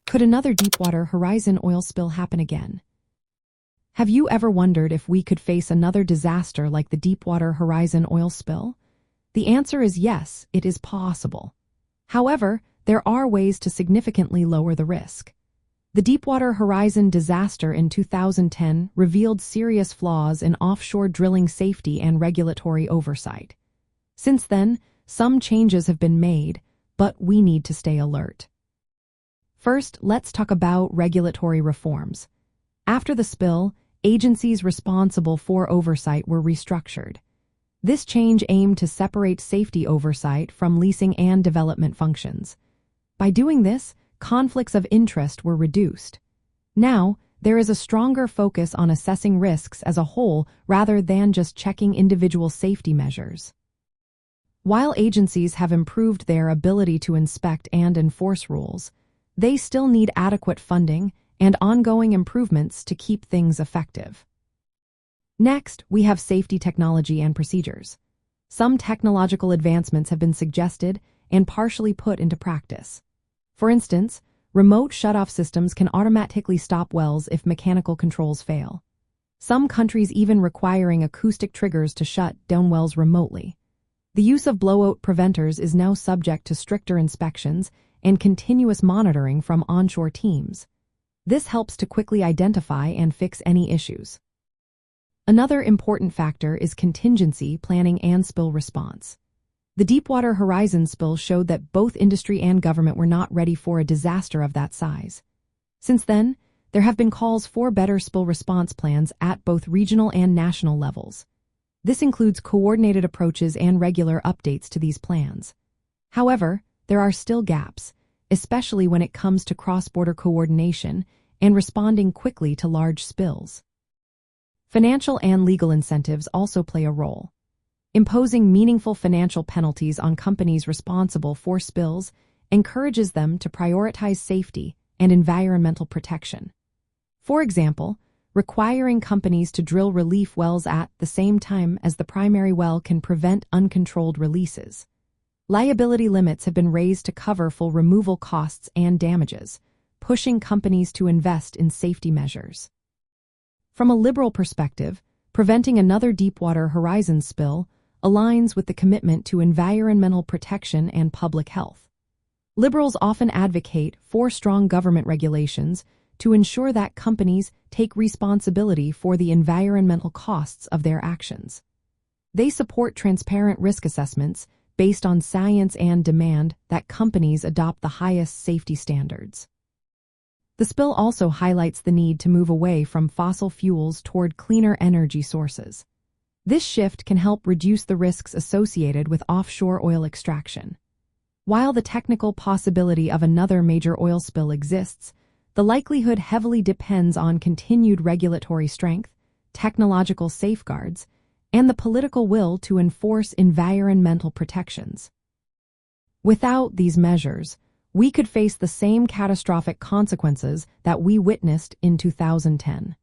Could another Deepwater Horizon oil spill happen again? Have you ever wondered if we could face another disaster like the Deepwater Horizon oil spill? The answer is yes, it is possible. However, there are ways to significantly lower the risk. The Deepwater Horizon disaster in 2010 revealed serious flaws in offshore drilling safety and regulatory oversight. Since then, some changes have been made, but we need to stay alert. First, let's talk about regulatory reforms. After the spill, agencies responsible for oversight were restructured. This change aimed to separate safety oversight from leasing and development functions. By doing this, conflicts of interest were reduced. Now, there is a stronger focus on assessing risks as a whole rather than just checking individual safety measures. While agencies have improved their ability to inspect and enforce rules, they still need adequate funding and ongoing improvements to keep things effective. Next, we have safety technology and procedures. Some technological advancements have been suggested and partially put into practice. For instance, remote shutoff systems can automatically stop wells if mechanical controls fail. Some countries even requiring acoustic triggers to shut down wells remotely. The use of blowout preventers is now subject to stricter inspections and continuous monitoring from onshore teams. This helps to quickly identify and fix any issues. Another important factor is contingency planning and spill response. The Deepwater Horizon spill showed that both industry and government were not ready for a disaster of that size. Since then, there have been calls for better spill response plans at both regional and national levels. This includes coordinated approaches and regular updates to these plans. However, there are still gaps, especially when it comes to cross-border coordination and responding quickly to large spills. Financial and legal incentives also play a role. Imposing meaningful financial penalties on companies responsible for spills encourages them to prioritize safety and environmental protection. For example, requiring companies to drill relief wells at the same time as the primary well can prevent uncontrolled releases. Liability limits have been raised to cover full removal costs and damages, pushing companies to invest in safety measures. From a liberal perspective, preventing another Deepwater Horizon spill aligns with the commitment to environmental protection and public health. Liberals often advocate for strong government regulations to ensure that companies take responsibility for the environmental costs of their actions. They support transparent risk assessments based on science and demand that companies adopt the highest safety standards. The spill also highlights the need to move away from fossil fuels toward cleaner energy sources. This shift can help reduce the risks associated with offshore oil extraction. While the technical possibility of another major oil spill exists, the likelihood heavily depends on continued regulatory strength, technological safeguards, and the political will to enforce environmental protections. Without these measures, we could face the same catastrophic consequences that we witnessed in 2010.